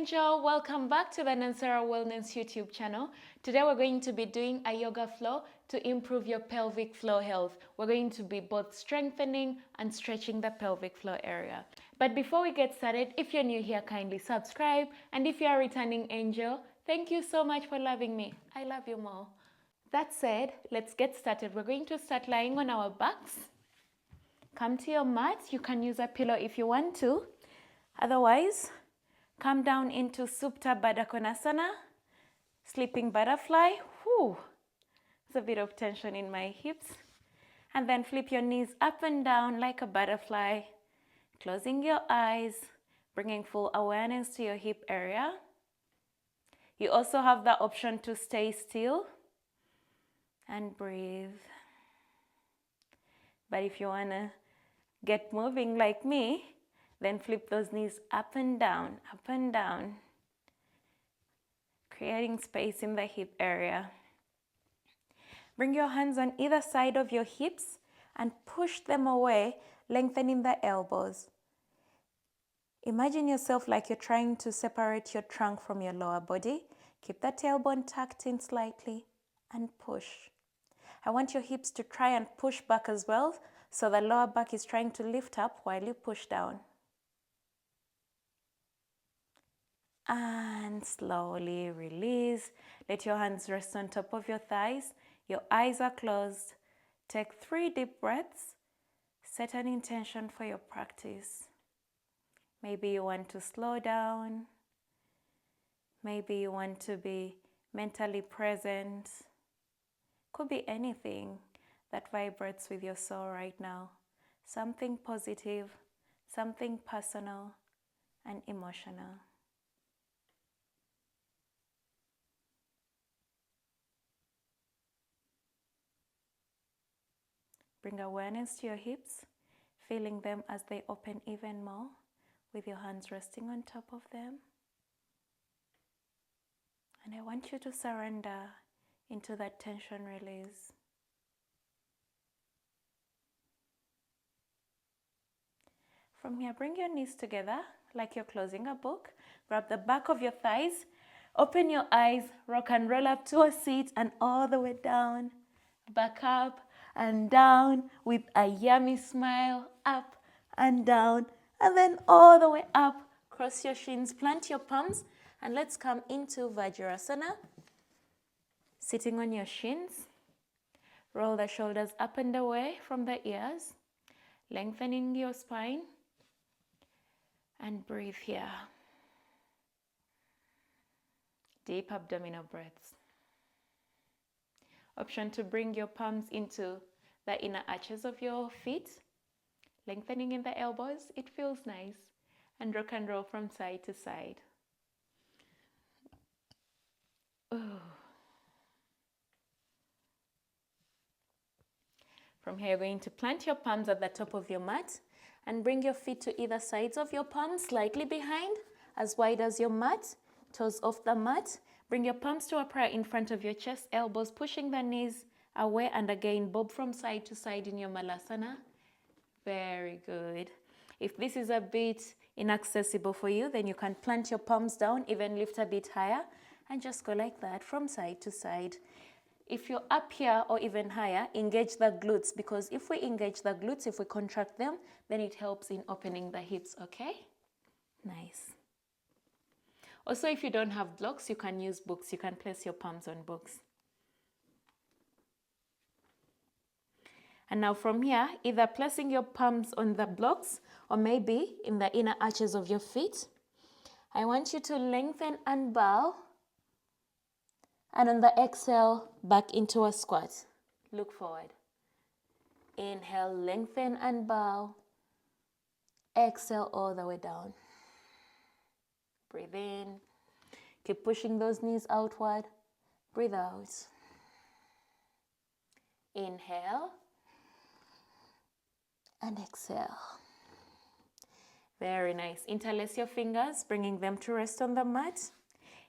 Angel, welcome back to the Nansara Wellness YouTube channel. Today we're going to be doing a yoga flow to improve your pelvic floor health. We're going to be both strengthening and stretching the pelvic floor area. But before we get started, if you're new here, kindly subscribe. And if you're a returning angel, thank you so much for loving me. I love you more. That said, let's get started. We're going to start lying on our backs. Come to your mat. You can use a pillow if you want to. Otherwise, come down into Supta Baddha Konasana, sleeping butterfly. Whew. There's a bit of tension in my hips. And then flip your knees up and down like a butterfly, closing your eyes, bringing full awareness to your hip area. You also have the option to stay still and breathe. But if you want to get moving like me, then flip those knees up and down, creating space in the hip area. Bring your hands on either side of your hips and push them away, lengthening the elbows. Imagine yourself like you're trying to separate your trunk from your lower body. Keep the tailbone tucked in slightly and push. I want your hips to try and push back as well, so the lower back is trying to lift up while you push down. And slowly release. Let your hands rest on top of your thighs. Your eyes are closed. Take 3 deep breaths. Set an intention for your practice. Maybe you want to slow down. Maybe you want to be mentally present. Could be anything that vibrates with your soul right now. Something positive, something personal and emotional. Bring awareness to your hips, feeling them as they open even more, with your hands resting on top of them. And I want you to surrender into that tension release. From here, bring your knees together like you're closing a book. Grab the back of your thighs, open your eyes, rock and roll up to a seat and all the way down, back up and down with a yummy smile, up and down, and then all the way up. Cross your shins, plant your palms, and let's come into Vajrasana. Sitting on your shins, roll the shoulders up and away from the ears, lengthening your spine, and breathe here. Deep abdominal breaths. Option to bring your palms into the inner arches of your feet, lengthening in the elbows. It feels nice. And rock and roll from side to side. Ooh. From here, you're going to plant your palms at the top of your mat and bring your feet to either sides of your palms, slightly behind, as wide as your mat, toes off the mat. Bring your palms to upright in front of your chest, elbows pushing the knees away, and again, bob from side to side in your Malasana. Very good. If this is a bit inaccessible for you, then you can plant your palms down, even lift a bit higher, and just go like that from side to side. If you're up here or even higher, engage the glutes, because if we engage the glutes, if we contract them, then it helps in opening the hips, okay? Nice. Also, if you don't have blocks, you can use books. You can place your palms on books. And now from here, either placing your palms on the blocks or maybe in the inner arches of your feet, I want you to lengthen and bow. And on the exhale, back into a squat. Look forward. Inhale, lengthen and bow. Exhale all the way down. Breathe in. Keep pushing those knees outward. Breathe out. Inhale. And exhale. Very nice. Interlace your fingers, bringing them to rest on the mat.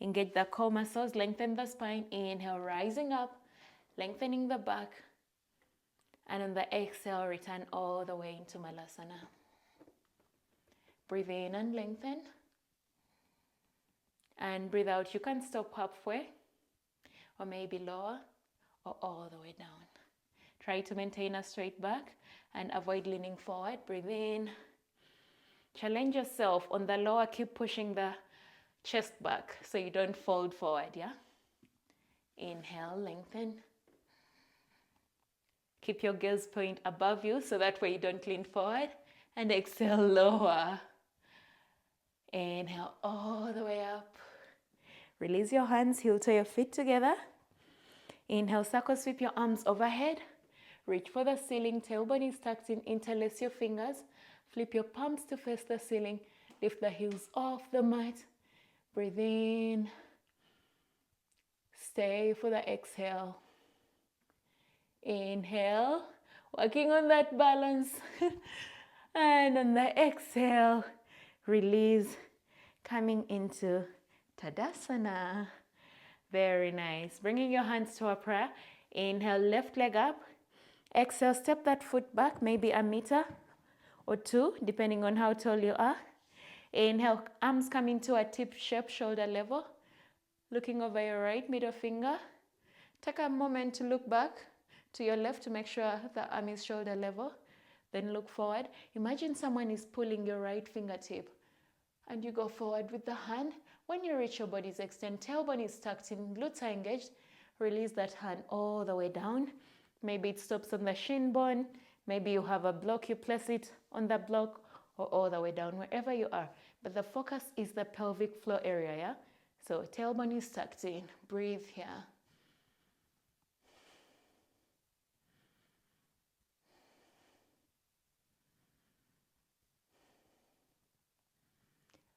Engage the core muscles, lengthen the spine. Inhale, rising up, lengthening the back. And on the exhale, return all the way into Malasana. Breathe in and lengthen. And breathe out. You can stop halfway, or maybe lower, or all the way down. Try to maintain a straight back and avoid leaning forward. Breathe in. Challenge yourself. On the lower, keep pushing the chest back so you don't fold forward, yeah? Inhale, lengthen. Keep your gaze point above you so that way you don't lean forward. And exhale, lower. Inhale all the way up. Release your hands, heel to your feet together. Inhale, circle sweep your arms overhead. Reach for the ceiling, tailbone is tucked in, interlace your fingers. Flip your palms to face the ceiling. Lift the heels off the mat. Breathe in. Stay for the exhale. Inhale, working on that balance. And on the exhale, release, coming into Tadasana. Very nice. Bringing your hands to a prayer. Inhale, left leg up. Exhale, step that foot back, maybe a meter or two, depending on how tall you are. Inhale, arms come into a tip shape, shoulder level. Looking over your right middle finger. Take a moment to look back to your left to make sure the arm is shoulder level. Then look forward. Imagine someone is pulling your right fingertip. And you go forward with the hand. When you reach your body's extent, tailbone is tucked in, glutes are engaged. Release that hand all the way down. Maybe it stops on the shin bone. Maybe you have a block, you place it on the block or all the way down, wherever you are. But the focus is the pelvic floor area, yeah? So tailbone is tucked in. Breathe here.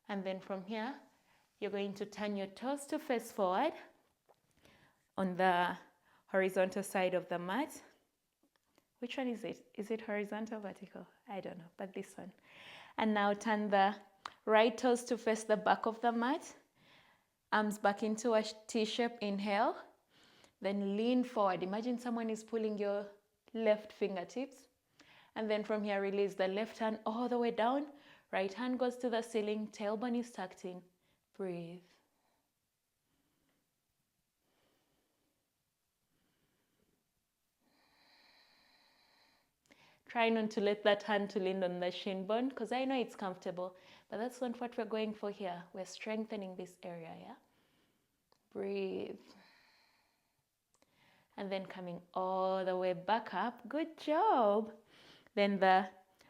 And then from here, you're going to turn your toes to face forward on the horizontal side of the mat. Which one is it? Is it horizontal or vertical? I don't know, but this one. And now turn the right toes to face the back of the mat. Arms back into a T shape, inhale. Then lean forward. Imagine someone is pulling your left fingertips. And then from here, release the left hand all the way down. Right hand goes to the ceiling, tailbone is tucked in. Breathe. Try not to let that hand to lean on the shin bone, because I know it's comfortable, but that's not what we're going for here. We're strengthening this area, yeah? Breathe. And then coming all the way back up. Good job. Then the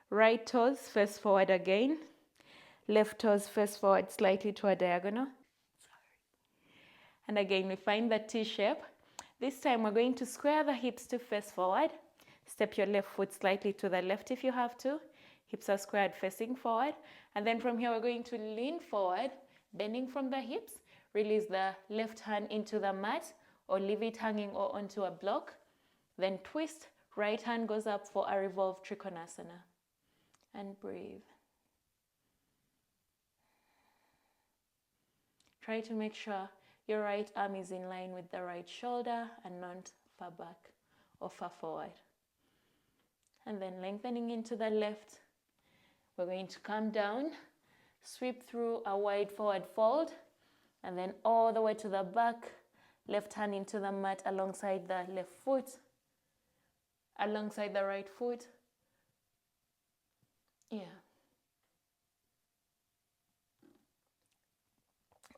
right toes face forward again. Left toes face forward slightly to a diagonal. And again, we find the T shape. This time we're going to square the hips to face forward. Step your left foot slightly to the left if you have to. Hips are squared facing forward. And then from here, we're going to lean forward, bending from the hips. Release the left hand into the mat or leave it hanging or onto a block. Then twist, right hand goes up for a revolved Trikonasana. And breathe. Try to make sure your right arm is in line with the right shoulder and not far back or far forward. And then lengthening into the left. We're going to come down, sweep through a wide forward fold, and then all the way to the back. Left hand into the mat alongside the left foot, alongside the right foot. Yeah.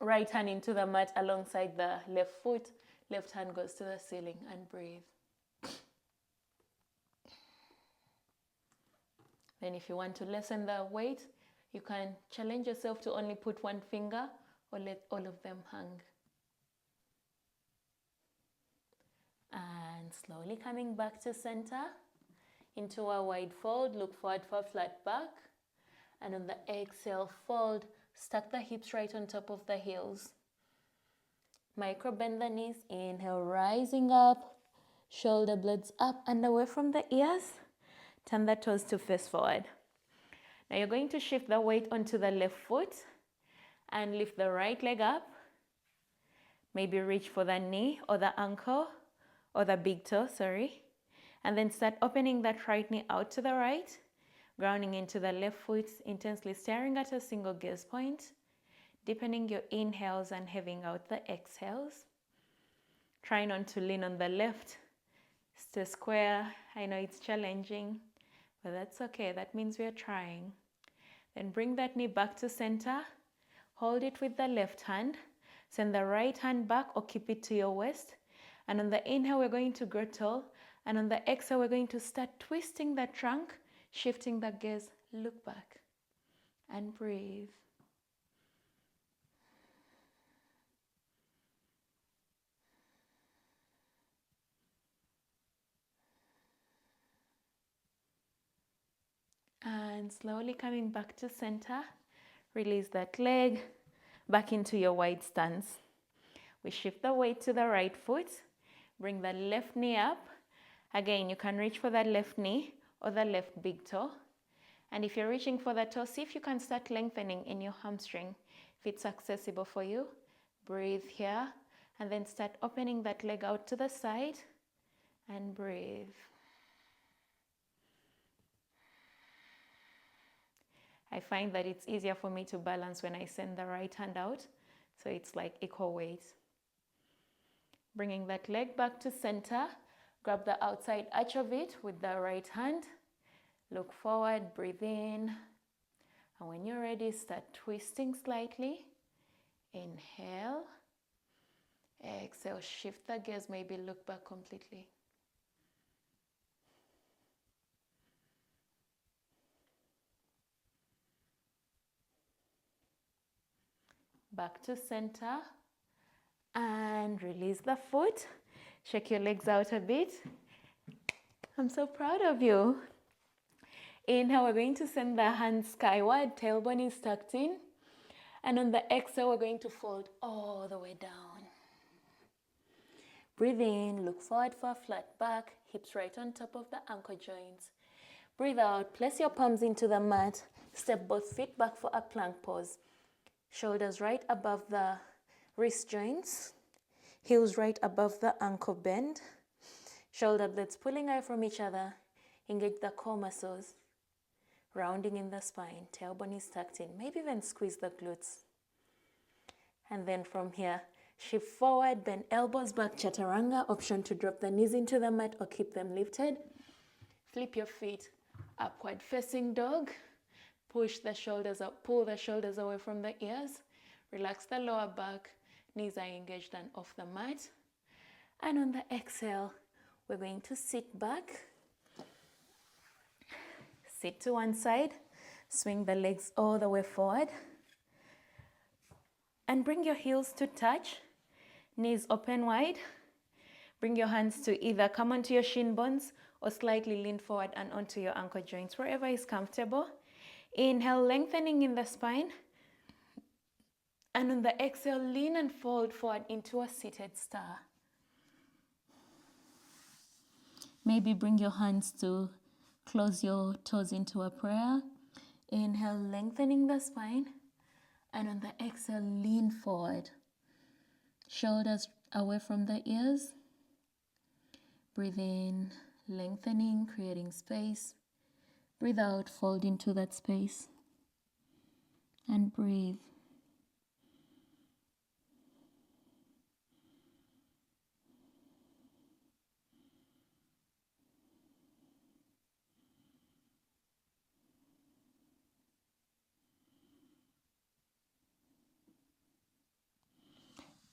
Right hand into the mat alongside the left foot. Left hand goes to the ceiling and breathe. Then if you want to lessen the weight, you can challenge yourself to only put one finger or let all of them hang. And slowly coming back to center into a wide fold. Look forward for a flat back. And on the exhale, fold. Stack the hips right on top of the heels. Micro bend the knees. Inhale, rising up. Shoulder blades up and away from the ears. Turn the toes to face forward. Now you're going to shift the weight onto the left foot and lift the right leg up. Maybe reach for the knee or the ankle or the big toe, and then start opening that right knee out to the right, grounding into the left foot, intensely staring at a single gaze point. deepening your inhales and having out the exhales. Try not to lean on the left. Stay square. I know it's challenging, but that's okay. That means we are trying. Then bring that knee back to center. Hold it with the left hand. Send the right hand back or keep it to your waist. And on the inhale, we're going to grow tall. And on the exhale, we're going to start twisting the trunk, shifting the gaze. Look back and breathe. And slowly coming back to center, release that leg back into your wide stance. We shift the weight to the right foot, bring the left knee up. Again, you can reach for that left knee or the left big toe. And if you're reaching for the toe, see if you can start lengthening in your hamstring. If it's accessible for you, breathe here and then start opening that leg out to the side and breathe. I find that it's easier for me to balance when I send the right hand out, so it's like equal weight. Bringing that leg back to center, grab the outside edge of it with the right hand, look forward, breathe in, and when you're ready, start twisting slightly. Inhale, exhale, shift the gaze, maybe look back completely. Back to center and release the foot. Shake your legs out a bit. I'm so proud of you. Inhale, we're going to send the hands skyward, tailbone is tucked in. And on the exhale, we're going to fold all the way down. Breathe in, look forward for a flat back, hips right on top of the ankle joints. Breathe out, place your palms into the mat, step both feet back for a plank pose. Shoulders right above the wrist joints, heels right above the ankle bend. Shoulder blades pulling away from each other. Engage the core muscles. Rounding in the spine, tailbone is tucked in. Maybe even squeeze the glutes. And then from here, shift forward, bend elbows back, chaturanga. Option to drop the knees into the mat or keep them lifted. Flip your feet, upward facing dog. Push the shoulders up, pull the shoulders away from the ears. Relax the lower back, knees are engaged and off the mat. And on the exhale, we're going to sit back. Sit to one side, swing the legs all the way forward. And bring your heels to touch, knees open wide. Bring your hands to either come onto your shin bones or slightly lean forward and onto your ankle joints, wherever is comfortable. Inhale, lengthening in the spine. And on the exhale, lean and fold forward into a seated star. Maybe bring your hands to close your toes into a prayer. Inhale, lengthening the spine. And on the exhale, lean forward. Shoulders away from the ears. Breathe in, lengthening, creating space. Breathe out, fold into that space. And breathe.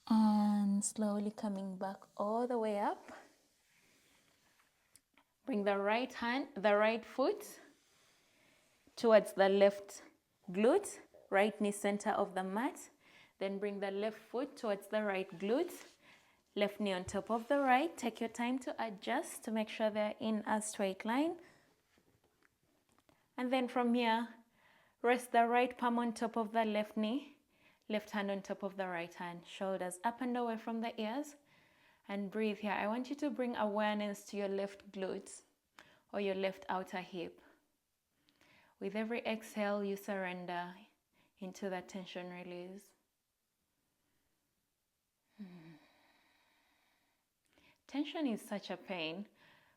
And slowly coming back all the way up. Bring the right foot towards the left glute, right knee center of the mat. Then bring the left foot towards the right glute, left knee on top of the right. Take your time to adjust to make sure they're in a straight line. And then from here, rest the right palm on top of the left knee, left hand on top of the right hand, shoulders up and away from the ears. And breathe here. I want you to bring awareness to your left glute or your left outer hip. With every exhale, you surrender into that tension release. Tension is such a pain.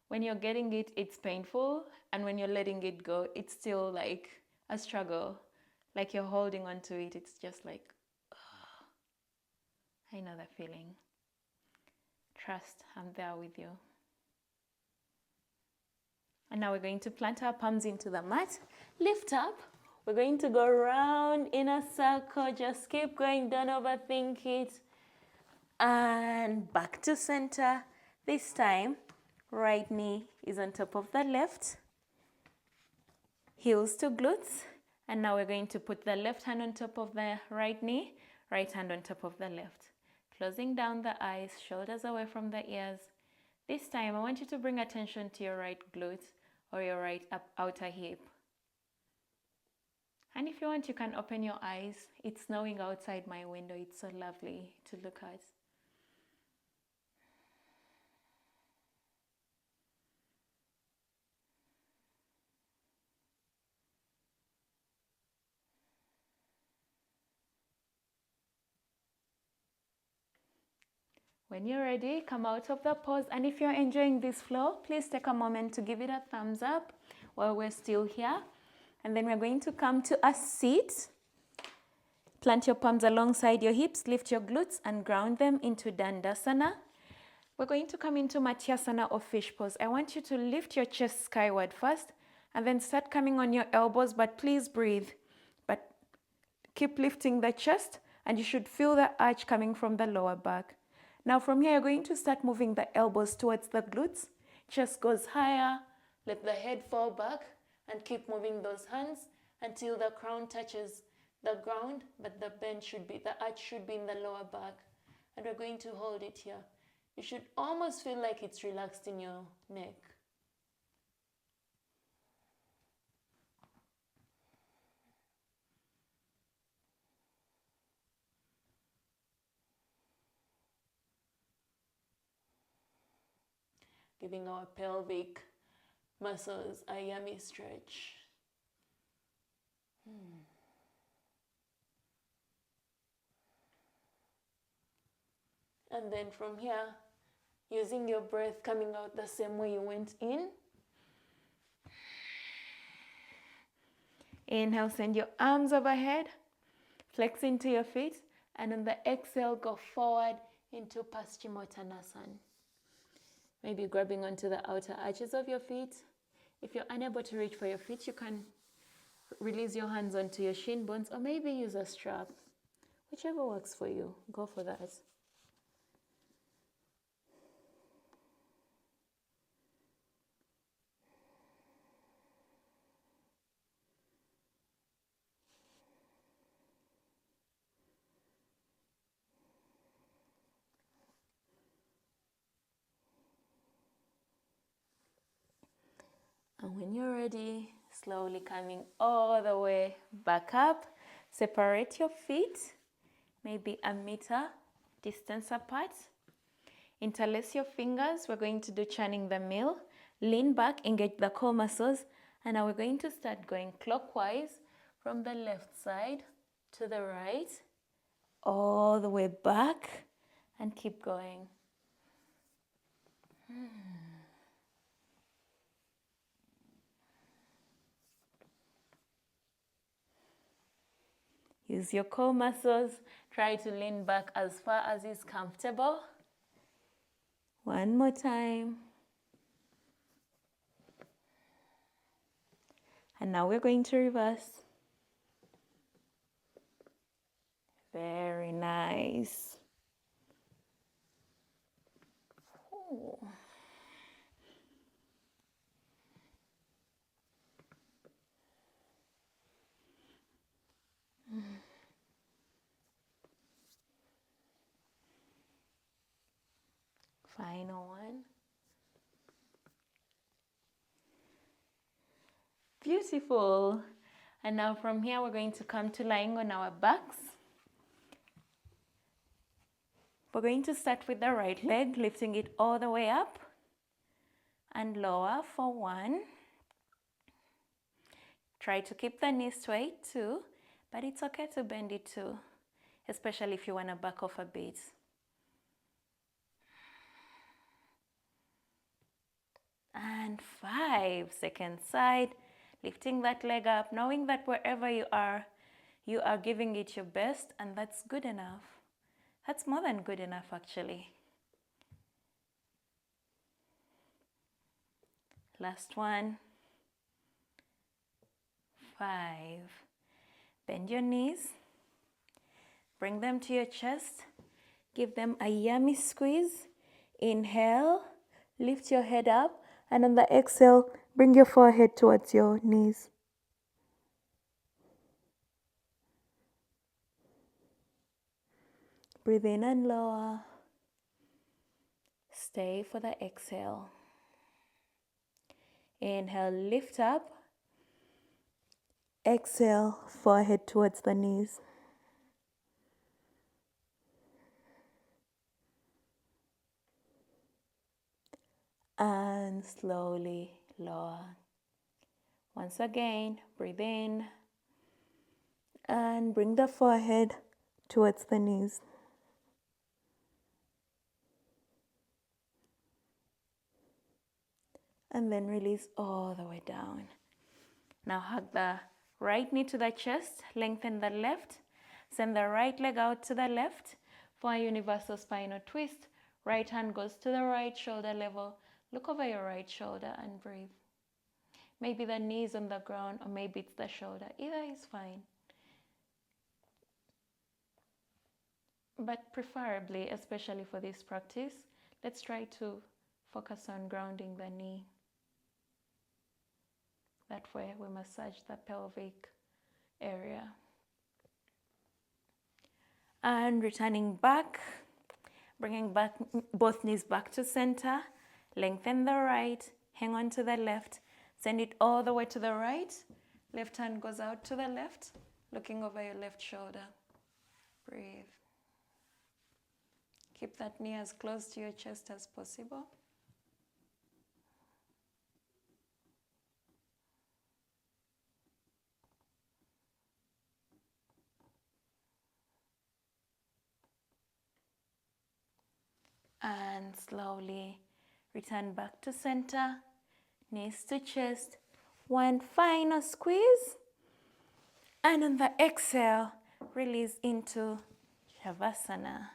When you're getting it, it's painful. And when you're letting it go, it's still like a struggle. Like you're holding on to it. It's just like I know the feeling. Trust, I'm there with you. And now we're going to plant our palms into the mat. Lift up. We're going to go round in a circle. Just keep going, don't overthink it. And back to center. This time, right knee is on top of the left. Heels to glutes. And now we're going to put the left hand on top of the right knee, right hand on top of the left. Closing down the eyes, shoulders away from the ears. This time, I want you to bring attention to your right glute or your right outer hip. And if you want, you can open your eyes. It's snowing outside my window. It's so lovely to look at. When you're ready, come out of the pose. And if you're enjoying this flow, please take a moment to give it a thumbs up while we're still here. And then we're going to come to a seat. Plant your palms alongside your hips, lift your glutes and ground them into Dandasana. We're going to come into Mathyasana or fish pose. I want you to lift your chest skyward first and then start coming on your elbows, but please breathe. But keep lifting the chest and you should feel the arch coming from the lower back. Now from here, you're going to start moving the elbows towards the glutes. Chest goes higher, let the head fall back and keep moving those hands until the crown touches the ground, but the arch should be in the lower back. And we're going to hold it here. You should almost feel like it's relaxed in your neck. Giving our pelvic muscles a yummy stretch. And then from here, using your breath coming out the same way you went in. Inhale, send your arms overhead, flex into your feet, and on the exhale, go forward into Paschimottanasana. Maybe grabbing onto the outer arches of your feet. If you're unable to reach for your feet, you can release your hands onto your shin bones or maybe use a strap. Whichever works for you, go for that. And when you're ready, slowly coming all the way back up, separate your feet, maybe a meter distance apart. Interlace your fingers. We're going to do churning the mill. Lean back, engage the core muscles, and now we're going to start going clockwise from the left side to the right, all the way back, and keep going. Use your core muscles. Try to lean back as far as is comfortable. One more time. And now we're going to reverse. Very nice. Ooh. Final one. Beautiful. And now from here, we're going to come to lying on our backs. We're going to start with the right leg, lifting it all the way up and lower for 1. Try to keep the knees straight too, but it's okay to bend it too, especially if you want to back off a bit. And 5, second side, lifting that leg up, knowing that wherever you are giving it your best, and that's good enough. That's more than good enough, actually. Last one. 5. Bend your knees. Bring them to your chest. Give them a yummy squeeze. Inhale, lift your head up, and on the exhale, bring your forehead towards your knees. Breathe in and lower. Stay for the exhale. Inhale, lift up. Exhale, forehead towards the knees. And slowly lower. Once again, breathe in and bring the forehead towards the knees. And then release all the way down. Now hug the right knee to the chest, lengthen the left, send the right leg out to the left for a universal spinal twist. Right hand goes to the right shoulder level. Look over your right shoulder and breathe. Maybe the knee is on the ground or maybe it's the shoulder. Either is fine. But preferably, especially for this practice, let's try to focus on grounding the knee. That way we massage the pelvic area. And returning back, bringing back both knees back to center. Lengthen the right, hang on to the left, send it all the way to the right. Left hand goes out to the left, looking over your left shoulder. Breathe. Keep that knee as close to your chest as possible. And slowly return back to center, knees to chest. One final squeeze. And on the exhale, release into savasana.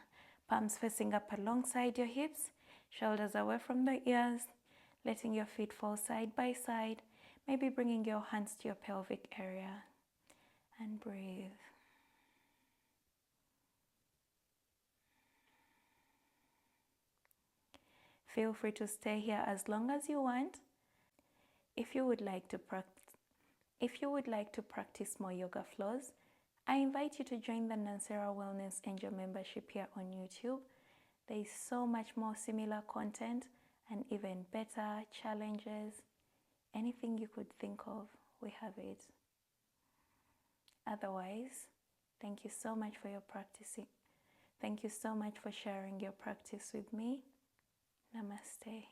Palms facing up alongside your hips, shoulders away from the ears, letting your feet fall side by side, maybe bringing your hands to your pelvic area. And breathe. Feel free to stay here as long as you want. If you would like to practice more yoga flows, I invite you to join the Nansera Wellness Angel membership here on YouTube. There is so much more similar content and even better challenges. Anything you could think of, we have it. Otherwise, thank you so much for your practicing. Thank you so much for sharing your practice with me. Namaste.